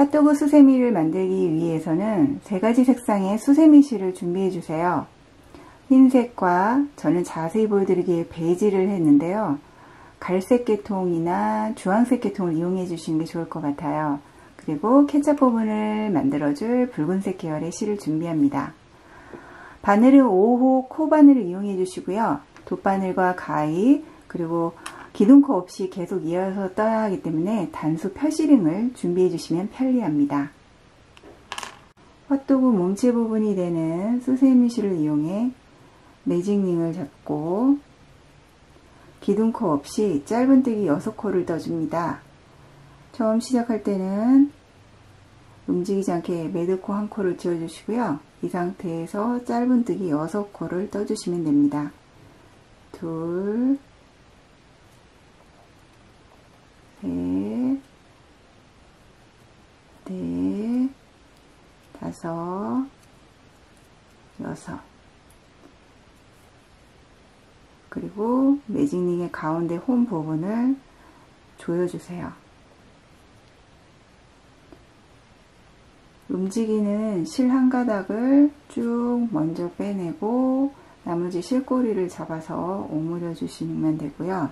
핫도그 수세미를 만들기 위해서는 3가지 색상의 수세미 실을 준비해 주세요. 흰색과 저는 자세히 보여드리기 위해 베이지를 했는데요. 갈색 계통이나 주황색 계통을 이용해 주시는 게 좋을 것 같아요. 그리고 케첩 부분을 만들어줄 붉은색 계열의 실을 준비합니다. 바늘은 5호 코바늘을 이용해 주시고요. 돗바늘과 가위 그리고 기둥코 없이 계속 이어서 떠야 하기 때문에 단수 펴시링을 준비해 주시면 편리합니다. 핫도그 몸체 부분이 되는 수세미 실을 이용해 매직링을 잡고 기둥코 없이 짧은뜨기 6코를 떠줍니다. 처음 시작할 때는 움직이지 않게 매듭코 1코를 지어주시고요. 이 상태에서 짧은뜨기 6코를 떠주시면 됩니다. 둘, 셋, 넷, 다섯, 여섯. 그리고 매직링의 가운데 홈 부분을 조여주세요. 움직이는 실 한 가닥을 쭉 먼저 빼내고 나머지 실꼬리를 잡아서 오므려 주시면 되고요.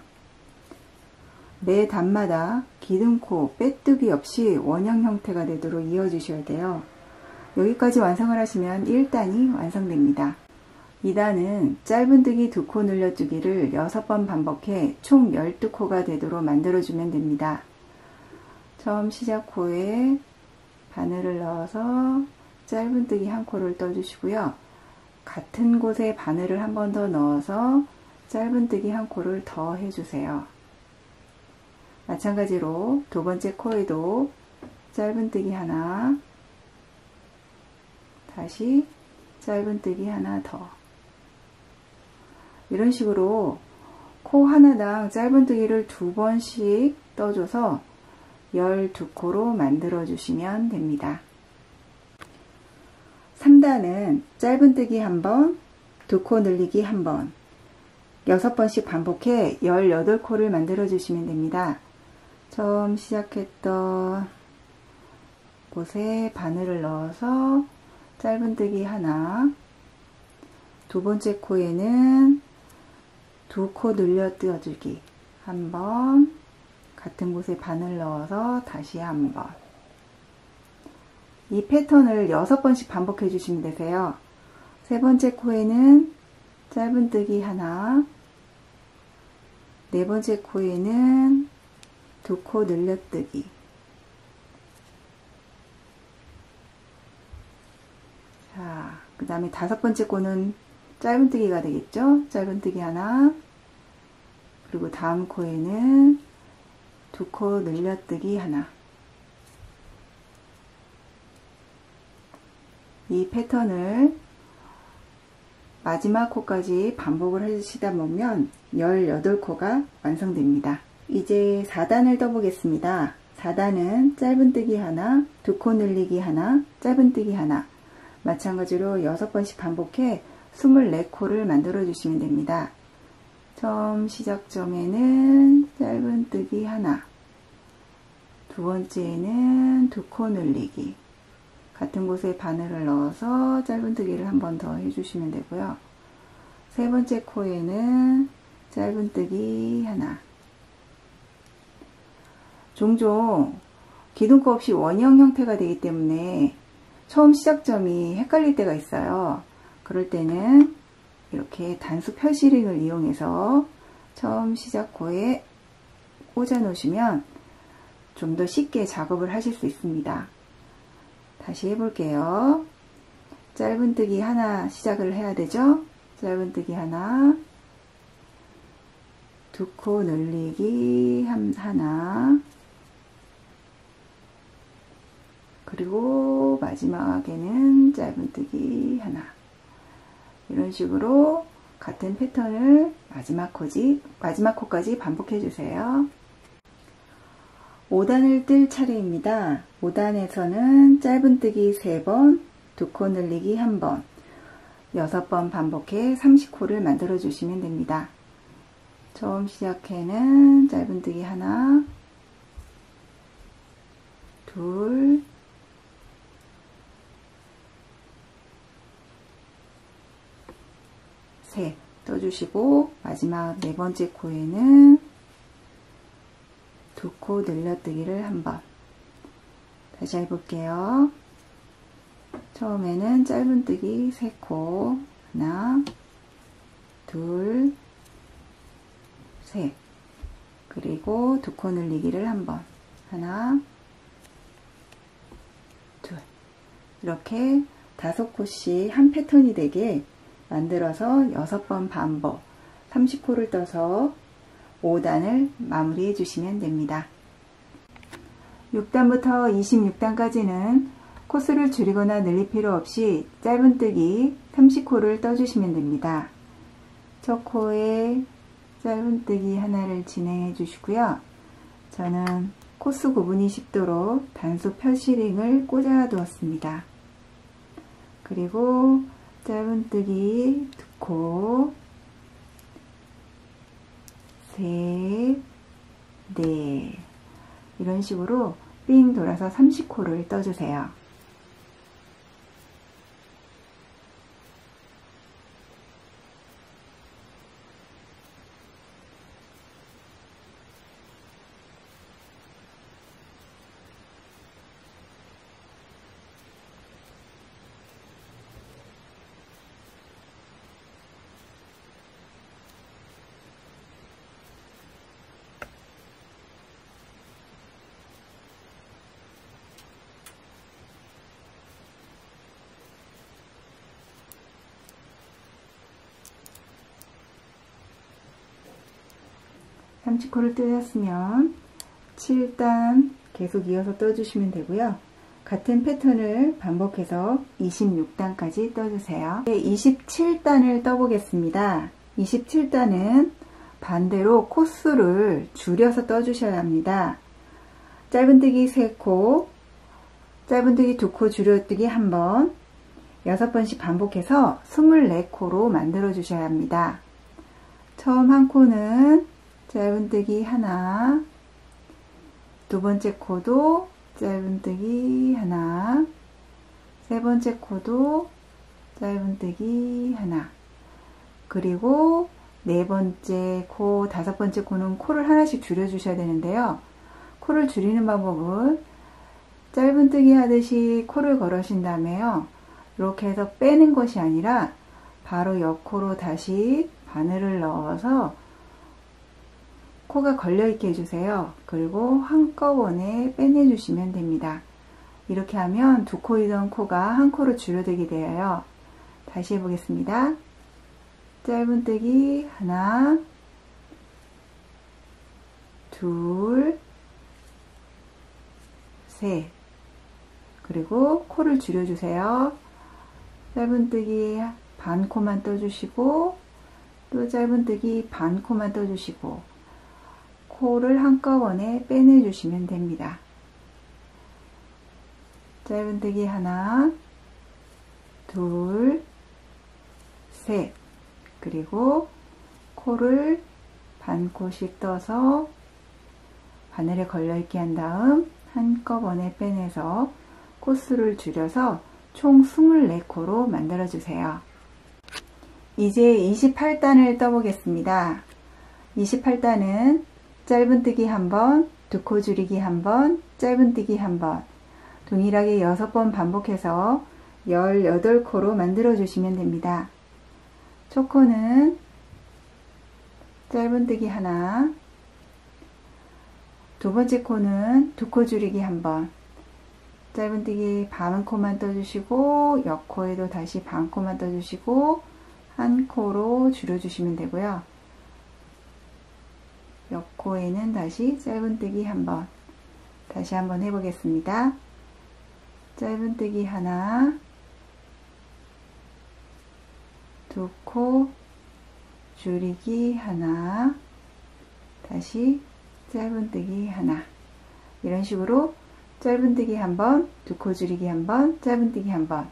매 단마다 기둥코, 빼뜨기 없이 원형 형태가 되도록 이어주셔야 돼요. 여기까지 완성을 하시면 1단이 완성됩니다. 2단은 짧은뜨기 2코 늘려주기를 6번 반복해 총 12코가 되도록 만들어주면 됩니다. 처음 시작 코에 바늘을 넣어서 짧은뜨기 1코를 떠주시고요. 같은 곳에 바늘을 한 번 더 넣어서 짧은뜨기 1코를 더 해주세요. 마찬가지로 두 번째 코에도 짧은뜨기 하나, 다시 짧은뜨기 하나 더. 이런 식으로 코 하나당 짧은뜨기를 2번씩 떠줘서 12코로 만들어 주시면 됩니다. 3단은 짧은뜨기 1번, 2코 늘리기 1번, 6번씩 반복해 18코를 만들어 주시면 됩니다. 처음 시작했던 곳에 바늘을 넣어서 짧은뜨기 하나, 두 번째 코에는 2코 늘려 띄워주기 한번, 같은 곳에 바늘 넣어서 다시 한번. 이 패턴을 6번씩 반복해 주시면 되세요. 세 번째 코에는 짧은뜨기 하나, 네 번째 코에는 2코 늘려뜨기, 자, 그 다음에 5번째 코는 짧은뜨기가 되겠죠? 짧은뜨기 하나, 그리고 다음 코에는 2코 늘려뜨기 하나. 이 패턴을 마지막 코까지 반복을 하시다 보면 18코가 완성됩니다. 이제 4단을 떠보겠습니다. 4단은 짧은뜨기 하나, 2코 늘리기 하나, 짧은뜨기 하나. 마찬가지로 6번씩 반복해 24코를 만들어 주시면 됩니다. 처음 시작점에는 짧은뜨기 하나, 두 번째는 2코 늘리기, 같은 곳에 바늘을 넣어서 짧은뜨기를 한 번 더 해주시면 되고요. 세 번째 코에는 짧은뜨기 하나. 종종 기둥코 없이 원형 형태가 되기 때문에 처음 시작점이 헷갈릴 때가 있어요. 그럴 때는 이렇게 단수 펴시링을 이용해서 처음 시작 코에 꽂아 놓으시면 좀 더 쉽게 작업을 하실 수 있습니다. 다시 해볼게요. 짧은뜨기 하나 시작을 해야 되죠? 짧은뜨기 하나, 2코 늘리기 하나, 그리고 마지막에는 짧은뜨기 하나. 이런 식으로 같은 패턴을 마지막 코까지 반복해 주세요. 5단을 뜰 차례입니다. 5단에서는 짧은뜨기 3번, 2코 늘리기 1번, 6번 반복해 30코를 만들어 주시면 됩니다. 처음 시작에는 짧은뜨기 하나, 둘, 셋 떠주시고 마지막 네 번째 코에는 두 코 늘려뜨기를 한번 다시 해볼게요. 처음에는 짧은뜨기 3코 하나 둘 셋 그리고 두 코 늘리기를 한번 하나 둘 이렇게 5코씩 한 패턴이 되게 만들어서 6번 반복 30코를 떠서 5단을 마무리해 주시면 됩니다. 6단부터 26단까지는 코스를 줄이거나 늘릴 필요 없이 짧은뜨기 30코를 떠주시면 됩니다. 첫 코에 짧은뜨기 하나를 진행해 주시고요. 저는 코스 구분이 쉽도록 단수 펴시링을 꽂아 두었습니다. 그리고 짧은뜨기 2코 셋, 넷 이런 식으로 삥 돌아서 30코를 떠주세요. (30코를) 뜨셨으면 7단 계속 이어서 떠주시면 되고요. 같은 패턴을 반복해서 26단까지 떠주세요. 27단을 떠보겠습니다. 27단은 반대로 코스를 줄여서 떠주셔야 합니다. 짧은뜨기 3코, 짧은뜨기 2코 줄여뜨기 1번, 6번씩 반복해서 24코로 만들어 주셔야 합니다. 처음 한 코는 짧은뜨기 하나, 두 번째 코도 짧은뜨기 하나, 세 번째 코도 짧은뜨기 하나, 그리고 네 번째 코, 다섯 번째 코는 코를 하나씩 줄여 주셔야 되는데요. 코를 줄이는 방법은 짧은뜨기 하듯이 코를 걸으신 다음에요. 이렇게 해서 빼는 것이 아니라 바로 옆코로 다시 바늘을 넣어서 코가 걸려있게 해주세요. 그리고 한꺼번에 빼내주시면 됩니다. 이렇게 하면 두 코이던 코가 한 코로 줄어들게 되어요. 다시 해보겠습니다. 짧은뜨기 하나, 둘, 셋, 그리고 코를 줄여주세요. 짧은뜨기 반 코만 떠주시고 또 짧은뜨기 반 코만 떠주시고 코를 한꺼번에 빼내주시면 됩니다. 짧은뜨기 하나, 둘, 셋, 그리고 코를 반 코씩 떠서 바늘에 걸려있게 한 다음 한꺼번에 빼내서 코스를 줄여서 총 24코로 만들어주세요. 이제 28단을 떠보겠습니다. 28단은 짧은뜨기 1번, 두 코 줄이기 1번, 짧은뜨기 1번, 동일하게 6번 반복해서 18코로 만들어 주시면 됩니다. 첫 코는 짧은뜨기 하나, 두 번째 코는 두 코 줄이기 1번, 짧은뜨기 반 코만 떠주시고 옆코에도 다시 반 코만 떠주시고 한 코로 줄여주시면 되고요. 옆코에는 다시 짧은뜨기 1번, 다시 한번 해보겠습니다. 짧은뜨기 하나, 두 코 줄이기 하나, 다시 짧은뜨기 하나, 이런 식으로 짧은뜨기 1번, 두 코 줄이기 1번, 짧은뜨기 1번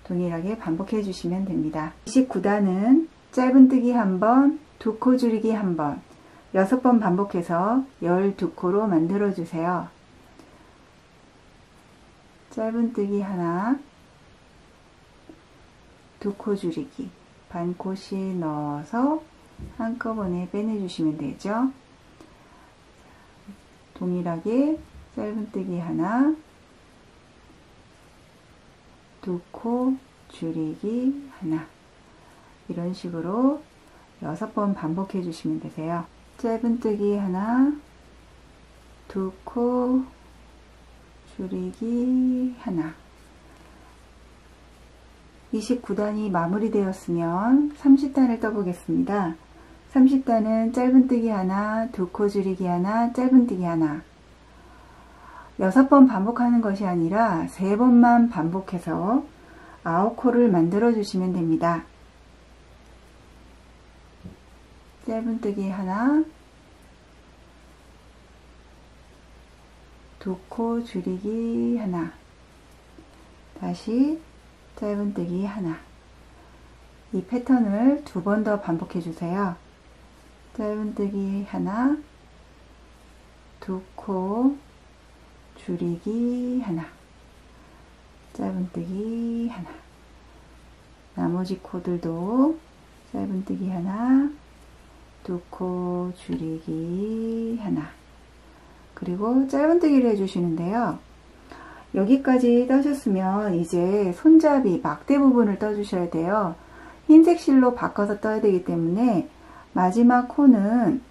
동일하게 반복해 주시면 됩니다. 29단은 짧은뜨기 1번, 두 코 줄이기 1번 6번 반복해서 12코로 만들어 주세요. 짧은뜨기 하나, 두 코 줄이기, 반코씩 넣어서 한꺼번에 빼내주시면 되죠. 동일하게 짧은뜨기 하나, 2코 줄이기 하나, 이런 식으로 6번 반복해 주시면 되세요. 짧은뜨기 하나, 2코 줄이기 하나. 29단이 마무리되었으면 30단을 떠보겠습니다. 30단은 짧은뜨기 하나, 2코 줄이기 하나, 짧은뜨기 하나. 6번 반복하는 것이 아니라 3번만 반복해서 9코를 만들어 주시면 됩니다. 짧은뜨기 하나, 2코 줄이기 하나, 다시 짧은뜨기 하나. 이 패턴을 2번 더 반복해 주세요. 짧은뜨기 하나, 2코 줄이기 하나, 짧은뜨기 하나. 나머지 코들도 짧은뜨기 하나, 2코 줄이기 하나. 그리고 짧은뜨기를 해주시는데요. 여기까지 떠셨으면 이제 손잡이 막대 부분을 떠주셔야 돼요. 흰색 실로 바꿔서 떠야 되기 때문에 마지막 코는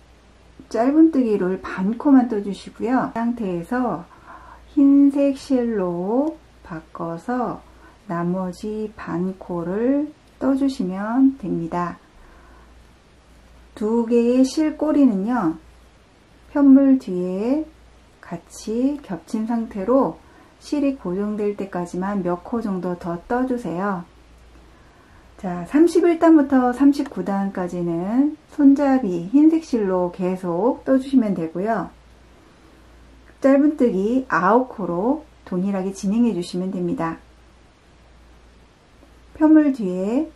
짧은뜨기를 반코만 떠주시고요. 이 상태에서 흰색 실로 바꿔서 나머지 반코를 떠주시면 됩니다. 2개의 실꼬리는요, 편물 뒤에 같이 겹친 상태로 실이 고정될 때까지만 몇 코 정도 더 떠주세요. 자, 31단부터 39단까지는 손잡이 흰색 실로 계속 떠주시면 되고요. 짧은뜨기 9코로 동일하게 진행해 주시면 됩니다. 편물 뒤에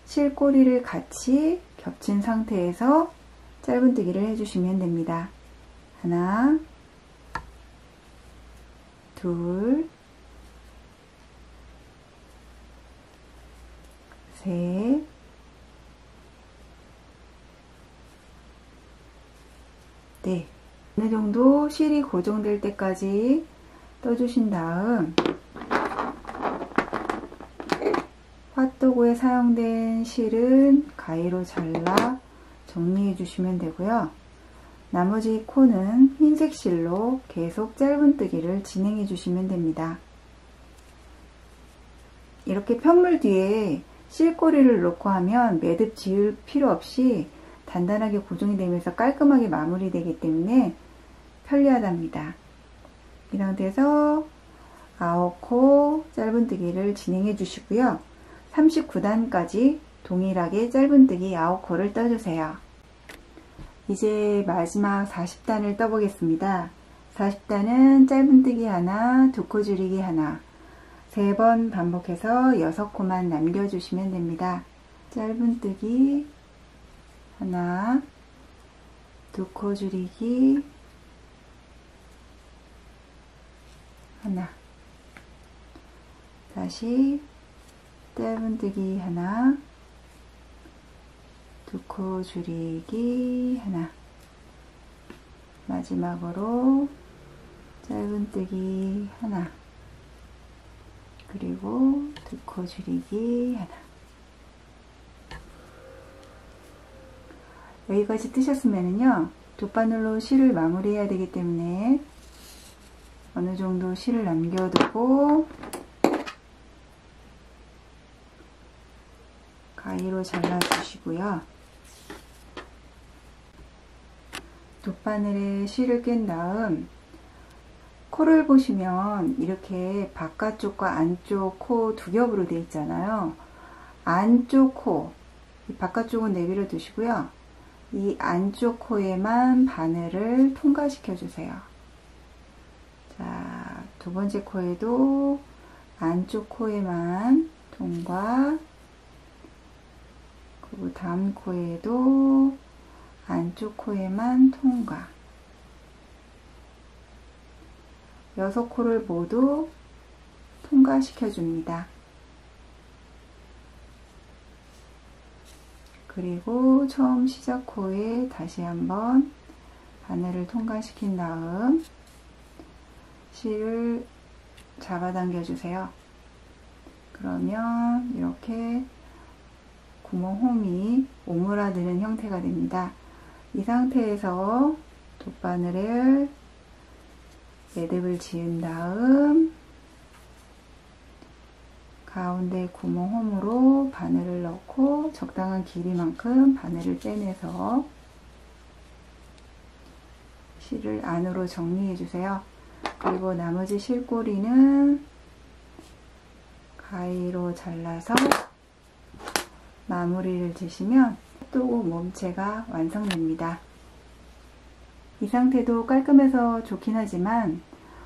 실꼬리를 같이 겹친 상태에서 짧은뜨기를 해주시면 됩니다. 하나, 둘, 셋, 넷. 어느 정도 실이 고정될 때까지 떠주신 다음 핫도그에 사용된 실은 가위로 잘라 정리해 주시면 되고요. 나머지 코는 흰색 실로 계속 짧은뜨기를 진행해 주시면 됩니다. 이렇게 편물 뒤에 실꼬리를 놓고 하면 매듭 지을 필요 없이 단단하게 고정이 되면서 깔끔하게 마무리되기 때문에 편리하답니다. 이 상태에서 9코 짧은뜨기를 진행해 주시고요. 39단까지 동일하게 짧은뜨기 9코를 떠주세요. 이제 마지막 40단을 떠보겠습니다. 40단은 짧은뜨기 하나, 2코 줄이기 하나, 3번 반복해서 6코만 남겨주시면 됩니다. 짧은뜨기 하나, 2코 줄이기 하나, 다시 짧은뜨기 하나, 2코 줄이기 하나, 마지막으로 짧은뜨기 하나, 그리고 2코 줄이기 하나. 여기까지 뜨셨으면요, 돗바늘로 실을 마무리해야 되기 때문에 어느 정도 실을 남겨두고 가위로 잘라주시고요. 돗바늘에 실을 낀 다음 코를 보시면 이렇게 바깥쪽과 안쪽 코 두 겹으로 되어 있잖아요. 안쪽 코, 바깥쪽은 내버려 두시고요. 이 안쪽 코에만 바늘을 통과시켜 주세요. 자, 두 번째 코에도 안쪽 코에만 통과, 그리고 다음 코에도 안쪽 코에만 통과. 6코를 모두 통과시켜 줍니다. 그리고 처음 시작 코에 다시 한번 바늘을 통과시킨 다음 실을 잡아당겨 주세요. 그러면 이렇게 구멍홈이 오므라드는 형태가 됩니다. 이 상태에서 돗바늘을 매듭을 지은 다음 가운데 구멍홈으로 바늘을 넣고 적당한 길이만큼 바늘을 빼내서 실을 안으로 정리해 주세요. 그리고 나머지 실꼬리는 가위로 잘라서 마무리를 지시면 핫도그 몸체가 완성됩니다. 이 상태도 깔끔해서 좋긴 하지만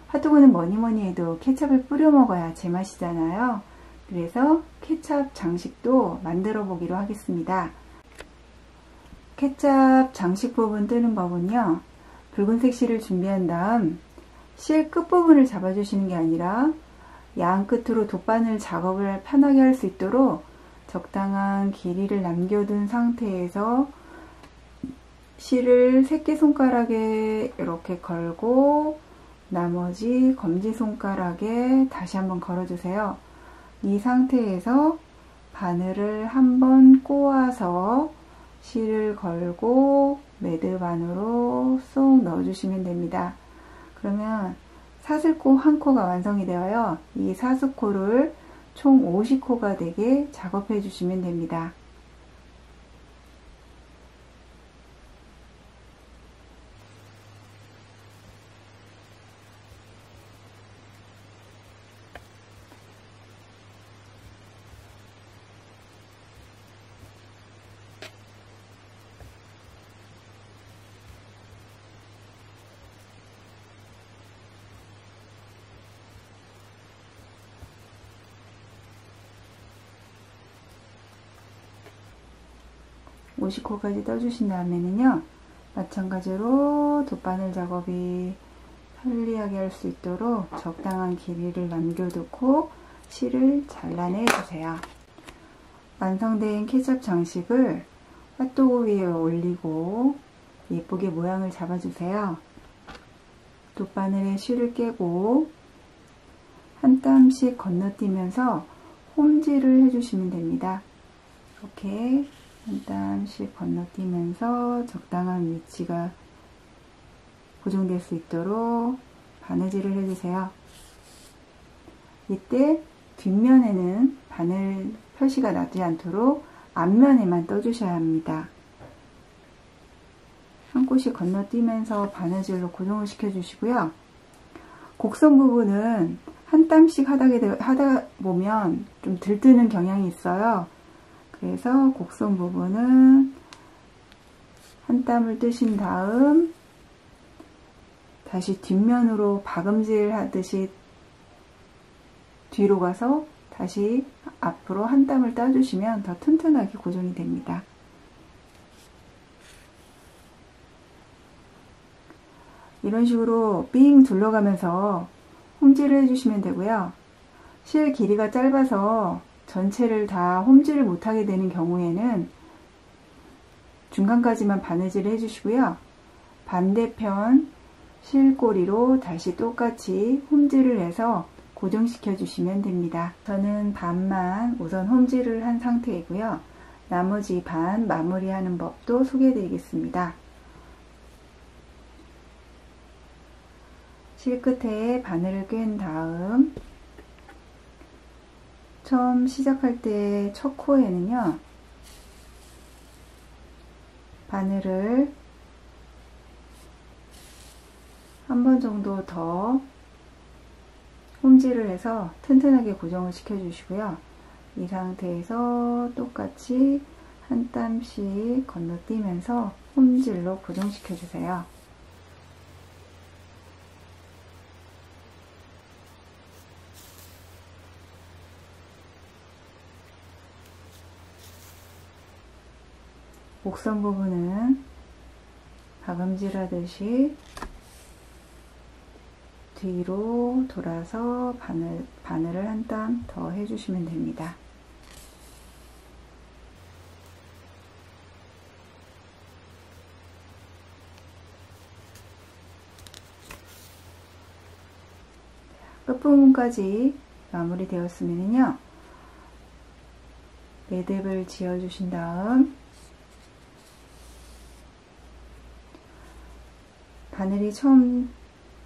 핫도그는 뭐니뭐니 해도 케첩을 뿌려 먹어야 제맛이잖아요. 그래서 케첩 장식도 만들어 보기로 하겠습니다. 케첩 장식 부분 뜨는 법은요, 붉은색 실을 준비한 다음 실 끝부분을 잡아주시는 게 아니라 양 끝으로 돗바늘 작업을 편하게 할 수 있도록 적당한 길이를 남겨둔 상태에서 실을 새끼손가락에 이렇게 걸고 나머지 검지손가락에 다시 한번 걸어주세요. 이 상태에서 바늘을 한번 꼬아서 실을 걸고 매듭 안으로 쏙 넣어주시면 됩니다. 그러면 사슬코 한 코가 완성이 되어요. 이 사슬코를 총 50코가 되게 작업해 주시면 됩니다. (50코까지) 떠주신 다음에는요, 마찬가지로 돗바늘 작업이 편리하게 할 수 있도록 적당한 길이를 남겨두고 실을 잘라내 주세요. 완성된 케첩 장식을 핫도그 위에 올리고 예쁘게 모양을 잡아주세요. 돗바늘에 실을 깨고 한 땀씩 건너뛰면서 홈질을 해주시면 됩니다. 이렇게 한 땀씩 건너뛰면서 적당한 위치가 고정될 수 있도록 바느질을 해주세요. 이때 뒷면에는 바늘 표시가 나지 않도록 앞면에만 떠주셔야 합니다. 한 곳씩 건너뛰면서 바느질로 고정을 시켜주시고요. 곡선 부분은 한 땀씩 하다 보면 좀 들뜨는 경향이 있어요. 그래서 곡선 부분은 한 땀을 뜨신 다음 다시 뒷면으로 박음질 하듯이 뒤로 가서 다시 앞으로 한 땀을 따주시면 더 튼튼하게 고정이 됩니다. 이런 식으로 삥 둘러가면서 홈질을 해주시면 되고요. 실 길이가 짧아서 전체를 다 홈질을 못하게 되는 경우에는 중간까지만 바느질을 해주시고요. 반대편 실꼬리로 다시 똑같이 홈질을 해서 고정시켜 주시면 됩니다. 저는 반만 우선 홈질을 한 상태이고요. 나머지 반 마무리하는 법도 소개해 드리겠습니다. 실 끝에 바늘을 꿰은 다음 처음 시작할 때 첫 코에는요, 바늘을 한 번 정도 더 홈질을 해서 튼튼하게 고정을 시켜 주시고요. 이 상태에서 똑같이 한 땀씩 건너뛰면서 홈질로 고정시켜 주세요. 곡선 부분은 박음질 하듯이 뒤로 돌아서 바늘을 한 땀 더 해주시면 됩니다. 끝부분까지 마무리 되었으면요, 매듭을 지어 주신 다음 바늘이 처음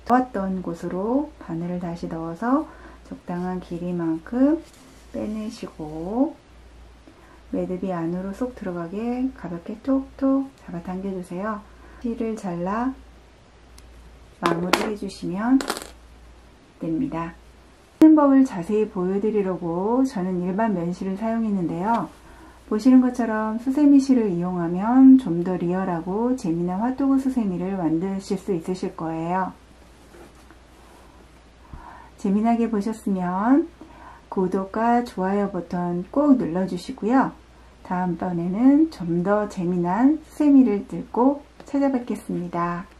넣었던 곳으로 바늘을 다시 넣어서 적당한 길이만큼 빼내시고 매듭이 안으로 쏙 들어가게 가볍게 톡톡 잡아 당겨 주세요. 실을 잘라 마무리 해주시면 됩니다. 쓰는 법을 자세히 보여드리려고 저는 일반 면실을 사용했는데요. 보시는 것처럼 수세미 실을 이용하면 좀 더 리얼하고 재미난 핫도그 수세미를 만드실 수 있으실 거예요. 재미나게 보셨으면 구독과 좋아요 버튼 꼭 눌러주시고요. 다음번에는 좀 더 재미난 수세미를 들고 찾아뵙겠습니다.